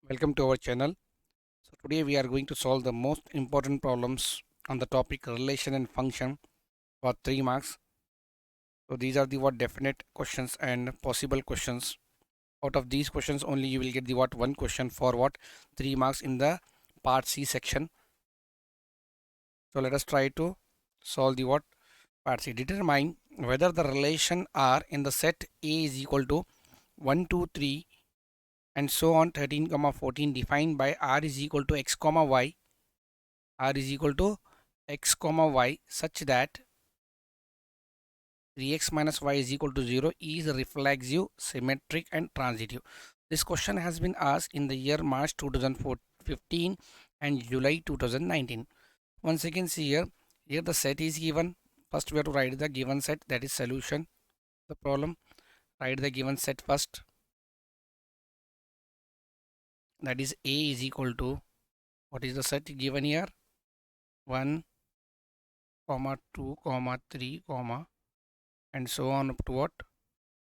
Welcome to our channel. So today we are going to solve the most important problems on the topic relation and function for 3 marks. So these are the what definite questions and possible questions. Out of these questions only you will get the what one question for what 3 marks in the part C section. So let us try to solve the what part C. Determine whether the relation R in the set A is equal to 1, 2, 3 and so on 13, 14 defined by R is equal to x, y. R is equal to x, y such that 3x minus y is equal to 0 is reflexive, symmetric and transitive. This question has been asked in the year March 2015 and July 2019. Once again see here the set is given. First we have to write the given set, that is solution the problem. Write the given set first, that is A is equal to, what is the set given here, 1, 2, 3, and so on up to what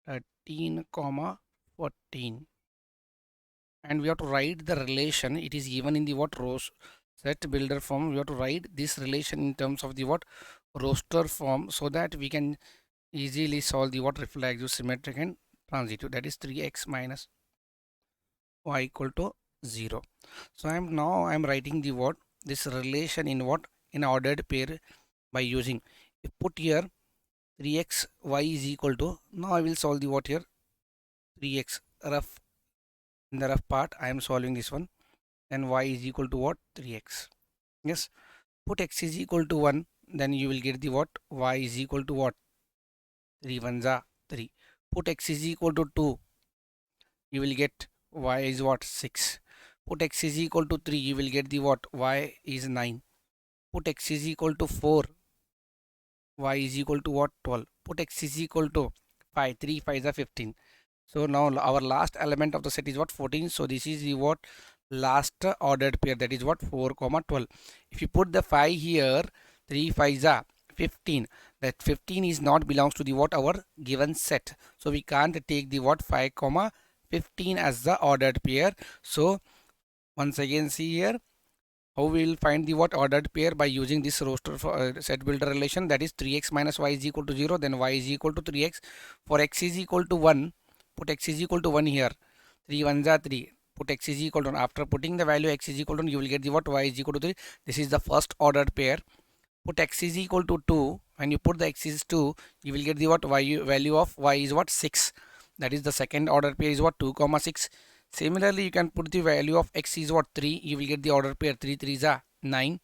13, 14, and we have to write the relation. It is given in the what rows set builder form. We have to write this relation in terms of the what roster form, so that we can easily solve the what reflexive, symmetric and transitive, that is 3x minus y equal to 0. So I'm writing the what this relation in what in ordered pair by using, if put here 3x y is equal to, now I will solve the what here 3x rough. In the rough part I am solving this one, then y is equal to what 3x. Yes, put x is equal to 1, then you will get the what y is equal to what 3 ones are 3. Put x is equal to 2, you will get y is what 6. Put x is equal to 3, you will get the what y is 9. Put x is equal to 4, y is equal to what 12. Put x is equal to 5, 3 5 is 15. So now our last element of the set is what 14. So this is the what last ordered pair, that is what 4, 12. If you put the 5 here, 3 5 is 15. That 15 is not belongs to the what our given set. So we can't take the what 5, 15 as the ordered pair. So once again see here how we will find the what ordered pair by using this roster for, set builder relation, that is 3x minus y is equal to 0, then y is equal to 3x. For x is equal to 1, put x is equal to 1 here, 3 ones are 3. Put x is equal to 1. After putting the value x is equal to 1, you will get the what y is equal to 3. This is the first ordered pair. Put x is equal to 2. When you put the x is 2, you will get the what y value of y is what 6. That is the second order pair is what 2, 6. Similarly, you can put the value of x is what 3. You will get the order pair 3 3 is 9.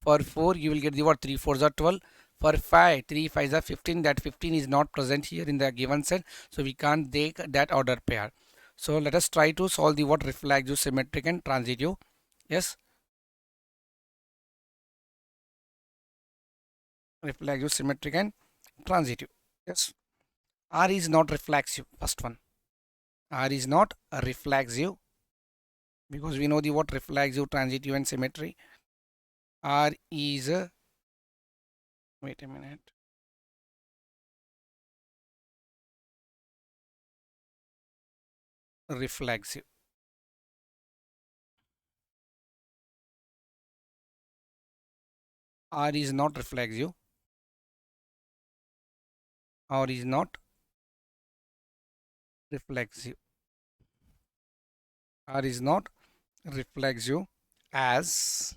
For 4, you will get the what 3 4 is 12. For 5, 3 5 is 15. That 15 is not present here in the given set, so we can't take that order pair. So let us try to solve the what reflexive, symmetric and transitive. Yes, reflexive, symmetric and transitive. Yes, R is not reflexive. First one, R is not a reflexive, because we know the what reflexive, transitive and symmetry. R is a, wait a minute, reflexive. R is not reflexive. R is not reflexive. R is not reflexive as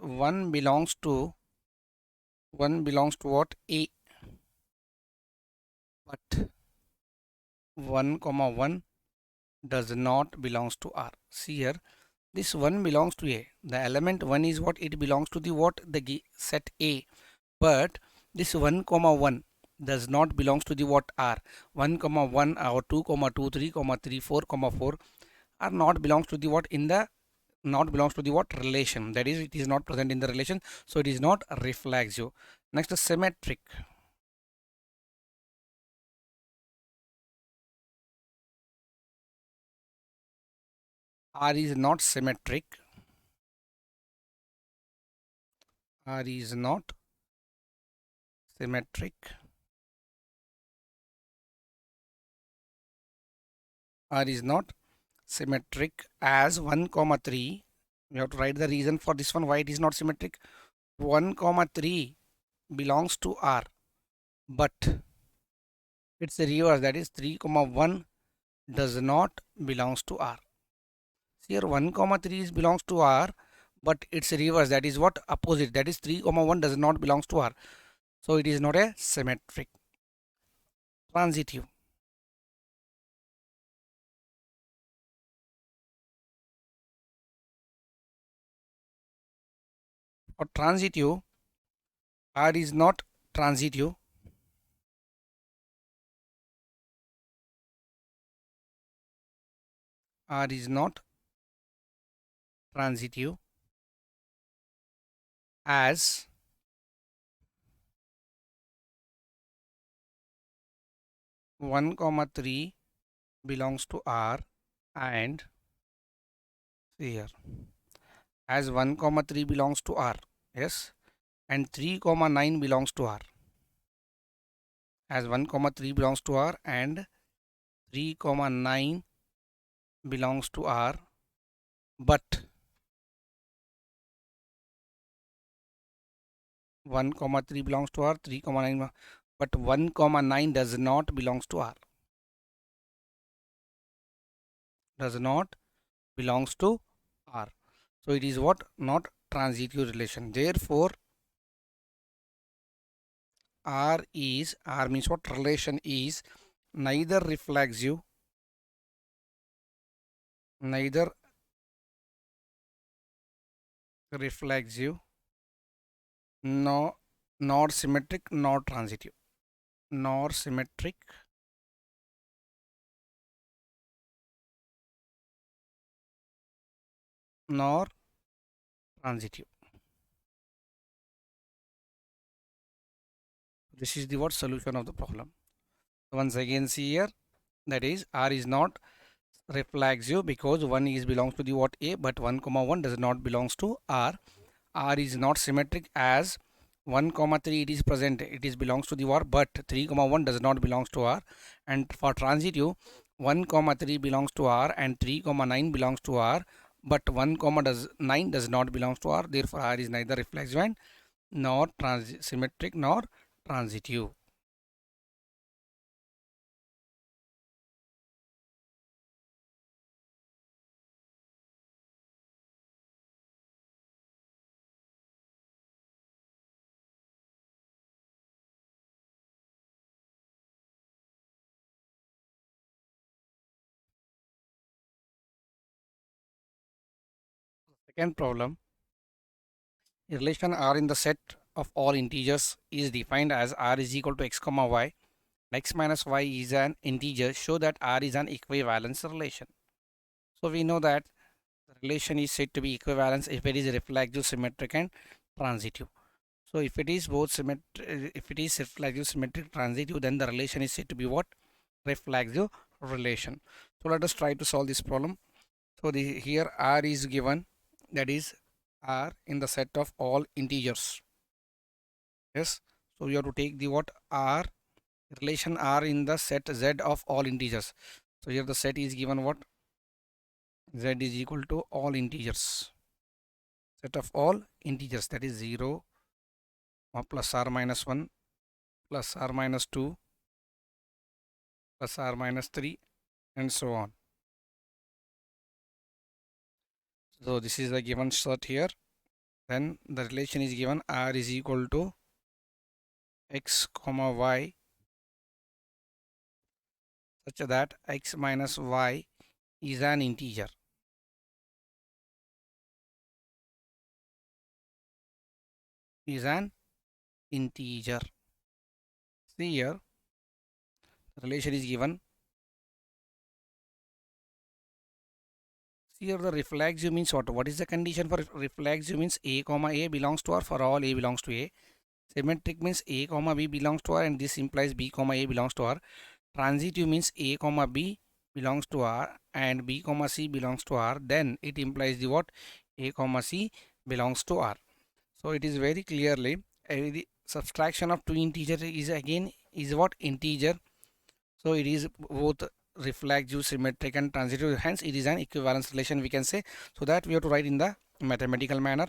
one belongs to what A, but 1 comma 1 does not belongs to R. See here, this 1 belongs to A. The element 1 is what it belongs to the what the set A, but this 1 comma 1 does not belongs to the what R. 1 comma 1 or 2 comma 2 3 comma 3 4 comma 4 are not belongs to the what in the not belongs to the what relation, that is it is not present in the relation, so it is not reflexive. Next, symmetric. R is not symmetric. R is not symmetric R is not symmetric as 1 comma 3. We have to write the reason for this one why it is not symmetric. 1 comma 3 belongs to R, but its reverse, that is 3 comma 1, does not belongs to R. Here 1 comma 3 is belongs to R, but its reverse, that is what, opposite, that is 3 comma 1 does not belongs to R. So it is not a symmetric. Transitive. For transitive, R is not transitive. R is not transitive as 1 comma 3 belongs to R, and here as 1 comma 3 belongs to R, yes, and 3 comma 9 belongs to R. As 1 comma 3 belongs to R and 3 comma 9 belongs to R, but 1 comma 3 belongs to R, 3 comma 9, but 1 comma 9 does not belongs to R. Does not belongs to R. So it is what? Not transitive relation. Therefore, R means what? Relation is neither reflexive, neither reflexive, nor symmetric, nor transitive. Nor symmetric, nor transitive. This is the what? Solution of the problem. Once again see here, that is R is not reflexive because 1 is belongs to the what? A, but 1 comma 1 does not belongs to R. R is not symmetric as 1 comma 3 it is present, it is belongs to the R, but 3 comma 1 does not belongs to R. And for transitive, 1 comma 3 belongs to R and 3 comma 9 belongs to R, but 1 comma 9 does not belongs to R. Therefore R is neither reflexive and nor symmetric nor transitive. Second problem, a relation R in the set of all integers is defined as R is equal to x comma y. X minus y is an integer. Show that R is an equivalence relation. So we know that the relation is said to be equivalence if it is reflexive, symmetric and transitive. So if it is both symmetric, if it is reflexive, symmetric, transitive, then the relation is said to be what? Reflexive relation. So let us try to solve this problem. So here R is given, that is R in the set of all integers. Yes. So you have to take the what? R, relation R in the set Z of all integers. So here the set is given what? Z is equal to all integers. Set of all integers, that is 0 plus R minus 1 plus R minus 2 plus R minus 3 and so on. So this is the given set here. Then the relation is given R is equal to x comma y such that x minus y is an integer. Is an integer. See here, the relation is given. See here the reflexive means what? What is the condition for reflexive? Means a comma a belongs to R for all a belongs to a. Symmetric means a comma b belongs to R and this implies b comma a belongs to R. Transitive means a comma b belongs to R and b comma c belongs to R. Then it implies the what? A comma c belongs to R. So it is very clearly the subtraction of two integers is again is what? Integer. So it is both reflexive, symmetric and transitive, hence it is an equivalence relation we can say. So that we have to write in the mathematical manner.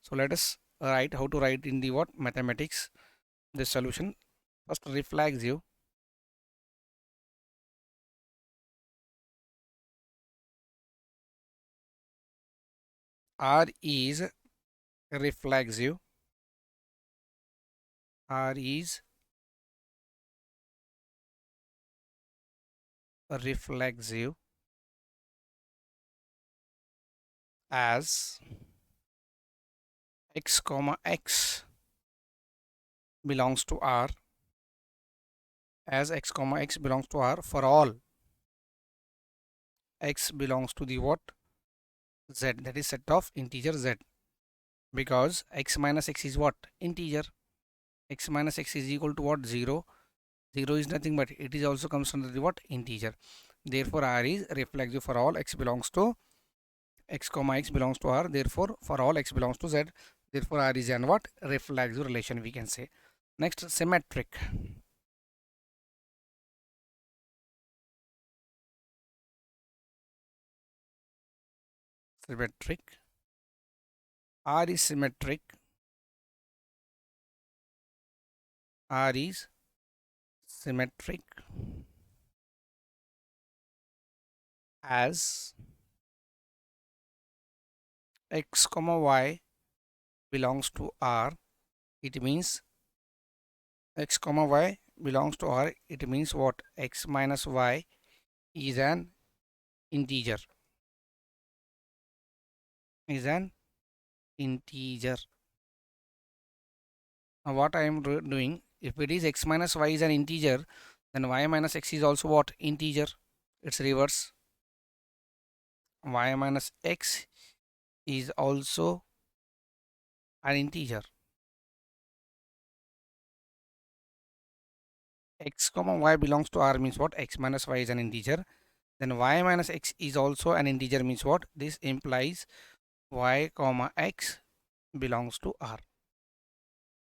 So let us write how to write in the what mathematics this solution. First, reflexive R is reflexive, R is reflexive as x comma x belongs to R, as x comma x belongs to R for all x belongs to the what z, that is set of integer z, because x minus x is what integer, x minus x is equal to what 0, 0 is nothing but it is also comes under the what integer. Therefore R is reflexive for all x belongs to x comma x belongs to R, therefore for all x belongs to z, therefore R is an what reflexive relation we can say. Next, symmetric. Symmetric, R is symmetric, R is symmetric as x comma y belongs to R, it means x comma y belongs to R, it means what x minus y is an integer, is an integer. Now what I am doing, if it is x minus y is an integer, then y minus x is also what integer, it's reverse, y minus x is also an integer. X comma y belongs to R means what x minus y is an integer, then y minus x is also an integer means what this implies y comma x belongs to R,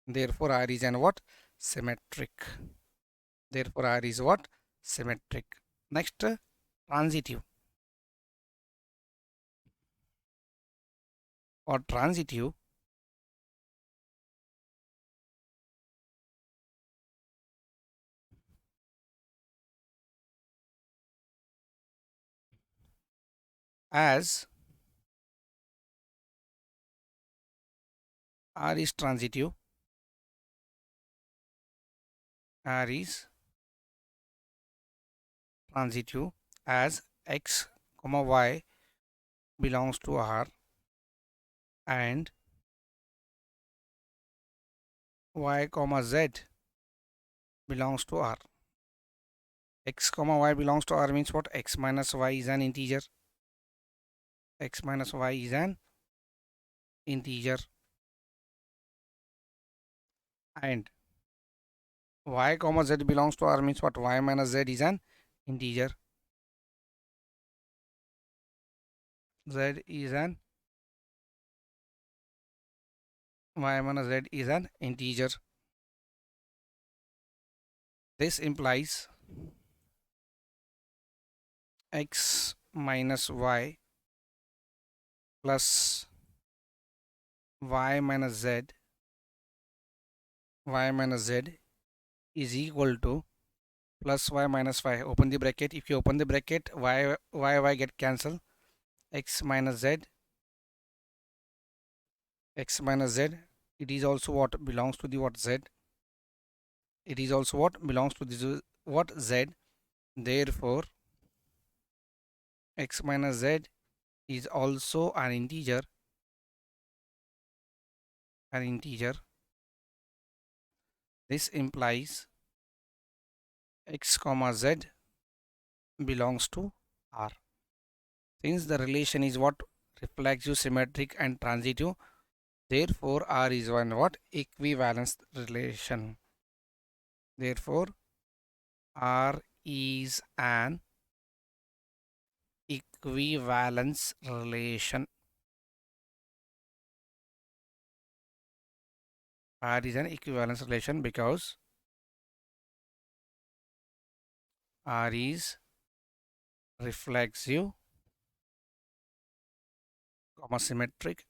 therefore R is an what symmetric, therefore R is what symmetric. Next, transitive or transitive as R is transitive, R is transitive as x comma y belongs to R and y comma z belongs to R. X comma y belongs to R means what x minus y is an integer, x minus y is an integer and y comma z belongs to R means what y minus z is an integer, z is an y minus z is an integer. This implies x minus y plus y minus z, y minus z is equal to plus y minus 5. Open the bracket. If you open the bracket, y get cancelled. X minus z, x minus z. It is also what belongs to the what z. It is also what belongs to this what z. Therefore, x minus z is also an integer. An integer. This implies x comma z belongs to R. Since the relation is what reflexive, symmetric, and transitive, therefore R is one what equivalence relation. Therefore, R is an equivalence relation. R is an equivalence relation because R is reflexive, comma symmetric,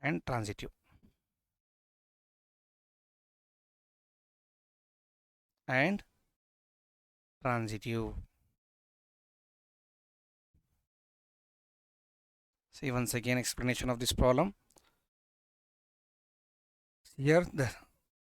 and transitive. And transitive. See once again explanation of this problem. Here the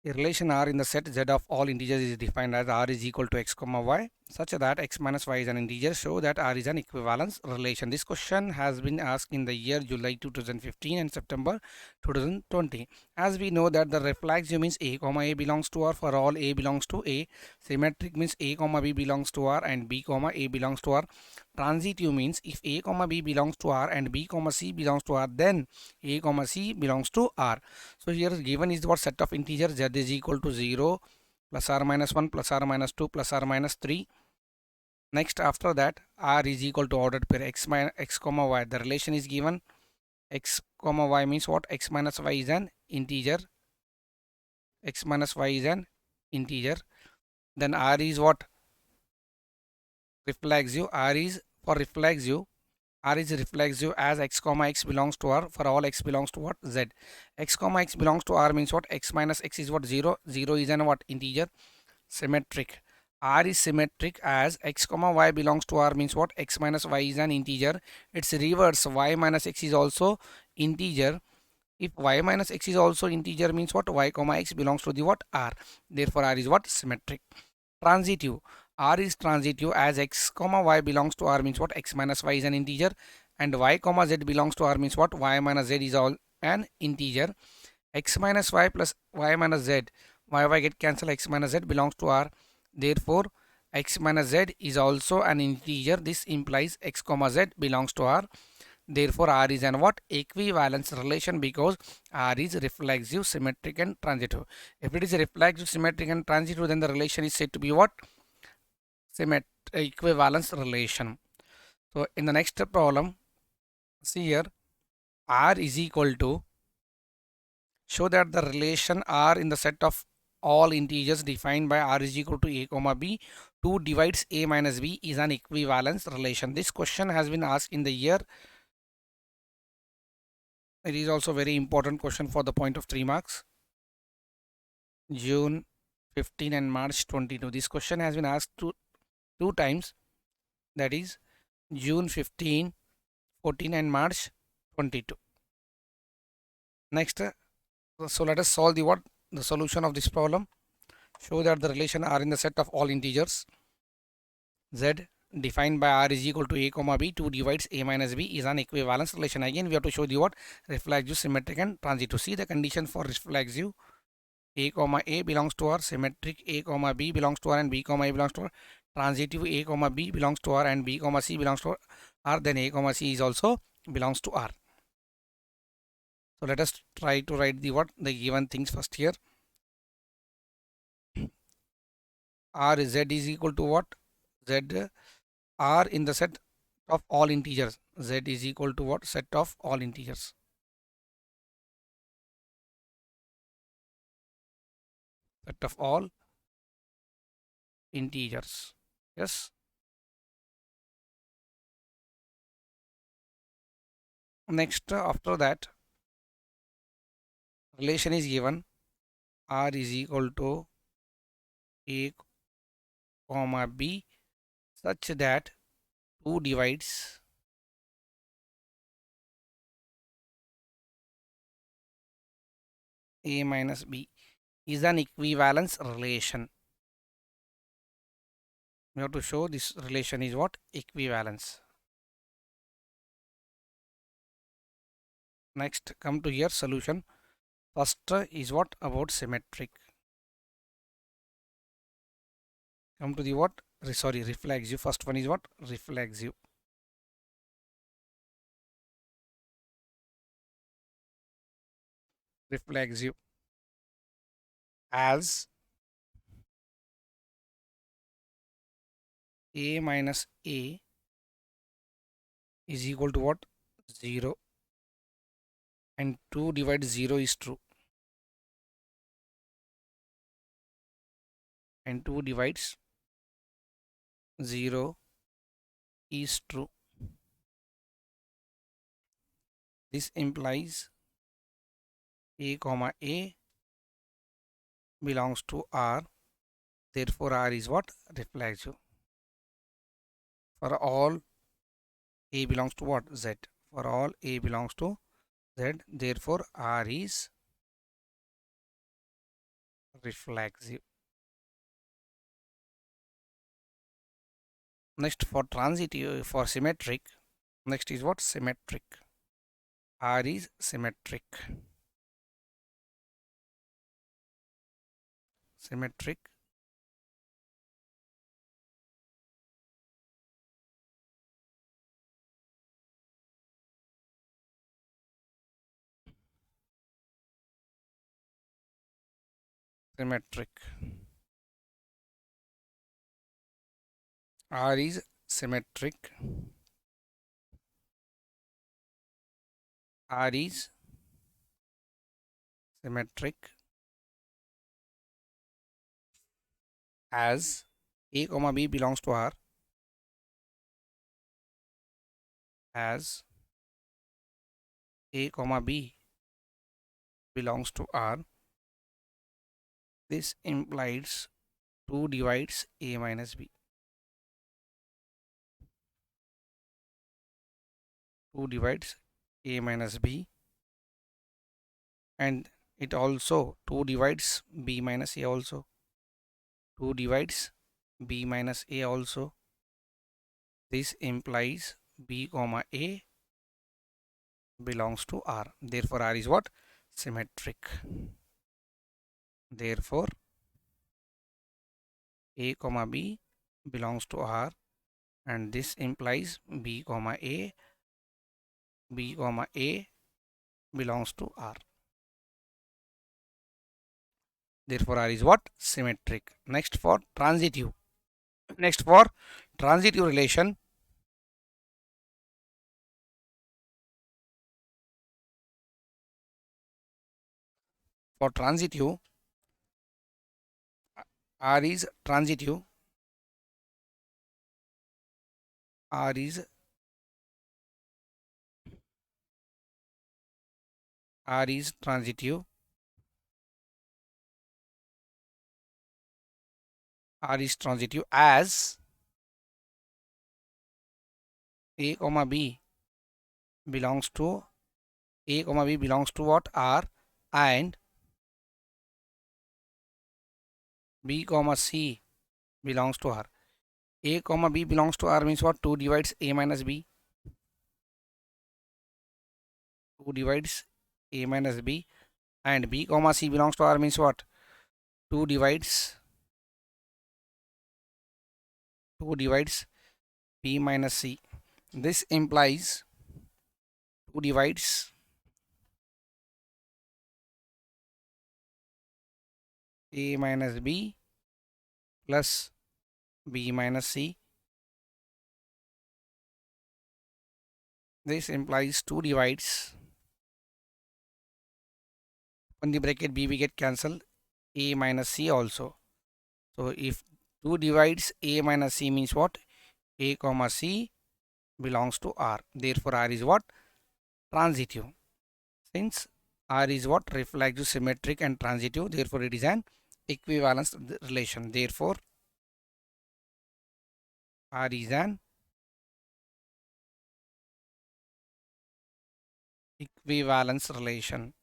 relation R in the set Z of all integers is defined as R is equal to x comma y such that x minus y is an integer, show that R is an equivalence relation. This question has been asked in the year July 2015 and September 2020. As we know that the reflexive means A comma A belongs to R for all A belongs to A. Symmetric means A comma B belongs to R and B comma A belongs to R. Transitive means if A comma B belongs to R and B comma C belongs to R, then A comma C belongs to R. So here given is what set of integers Z is equal to 0 plus or minus 1 plus or minus 2 plus or minus 3. Next after that R is equal to ordered pair x minus x comma y. The relation is given x comma y means what? X minus y is an integer. X minus y is an integer. Then R is what? Reflexive. R is for reflexive. R is reflexive as x comma x belongs to R for all x belongs to what? Z. X comma x belongs to R means what? X minus x is what? 0. 0 is an what? Integer. Symmetric. R is symmetric as x comma y belongs to R means what? X minus y is an integer. Its reverse y minus x is also integer. If y minus x is also integer means what? Y comma x belongs to the what? R. Therefore R is what? Symmetric. Transitive. R is transitive as x comma y belongs to R means what? X minus y is an integer and y comma z belongs to R means what? Y minus z is all an integer. X minus y plus y minus z, y get cancelled, x minus z belongs to R. Therefore x minus z is also an integer. This implies x comma z belongs to R. Therefore R is an what? Equivalence relation, because R is reflexive, symmetric and transitive. If it is reflexive, symmetric and transitive, then the relation is said to be what? Equivalence relation. So in the next problem, see here, R is equal to, show that the relation R in the set of all integers defined by R is equal to A comma B 2 divides A minus B is an equivalence relation. This question has been asked in the year. It is also very important question for the point of 3 marks. June 15 and March 22. This question has been asked two times, that is June 15, 14 and March 22. Next, so let us solve the solution of this problem. Show that the relation R in the set of all integers Z defined by R is equal to A comma B 2 divides A minus B is an equivalence relation. Again we have to show the what? Reflexive, symmetric and transitive. See the condition for reflexive: A comma A belongs to R, symmetric A comma B belongs to R and B comma A belongs to R, transitive A comma B belongs to R and B comma C belongs to R, then A comma C is also belongs to R. So let us try to write the given things first here. R Z is equal to what? Z R in the set of all integers. Z is equal to what? Set of all integers. Set of all integers. Yes. Next, after that, relation is given. R is equal to A comma B such that 2 divides A minus B is an equivalence relation. We have to show this relation is what? Equivalence. Next, come to here solution. First is what? About symmetric. Come to the what? Sorry, reflexive. First one is what? Reflexive. Reflexive as A minus A is equal to what? 0 and 2 divided 0 is true and 2 divides 0 is true. This implies A comma A belongs to R. Therefore, R is what? Reflexive. For all A belongs to what? Z. For all A belongs to Z. Therefore, R is reflexive. Next, for transitive, for symmetric, next is what? Symmetric. R is symmetric. Symmetric. Symmetric. R is symmetric. R is symmetric as A comma B belongs to R, as A comma B belongs to R. This implies 2 divides A minus B. 2 divides A minus B, and it also 2 divides B minus A also. 2 divides B minus A also. This implies B comma A belongs to R. Therefore, R is what? Symmetric. Therefore, A comma B belongs to R, and this implies B comma A belongs to R. Therefore, R is what? Symmetric. Next, for transitive. Next, for transitive relation, for transitive, R is transitive. R is transitive. R is transitive as A comma B belongs to what? R, and B comma C belongs to R. A comma B belongs to R means what? 2 divides A minus B. 2 divides A minus B, and B comma C belongs to R means what? 2 divides B minus C. This implies 2 divides A minus B plus B minus C. This implies 2 divides, on the bracket B we get cancelled, A minus C also. So if 2 divides A minus C means what? A comma C belongs to R. Therefore, R is what? Transitive. Since R is what? Reflexive, symmetric and transitive. Therefore, it is an equivalence relation. Therefore, R is an equivalence relation.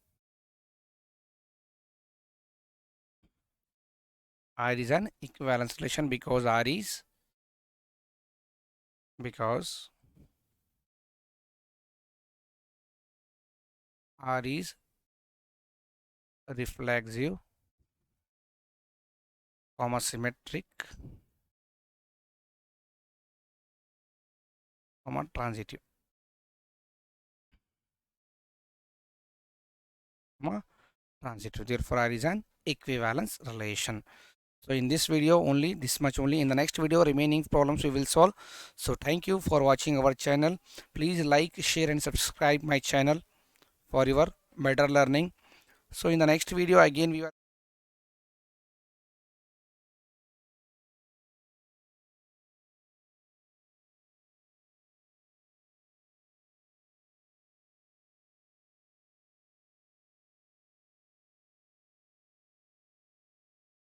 R is an equivalence relation because R is reflexive, comma symmetric, comma transitive, comma transitive. Therefore, R is an equivalence relation. So in this video only, this much only. In the next video, remaining problems we will solve. So thank you for watching our channel. Please like, share and subscribe my channel for your better learning. So in the next video again we are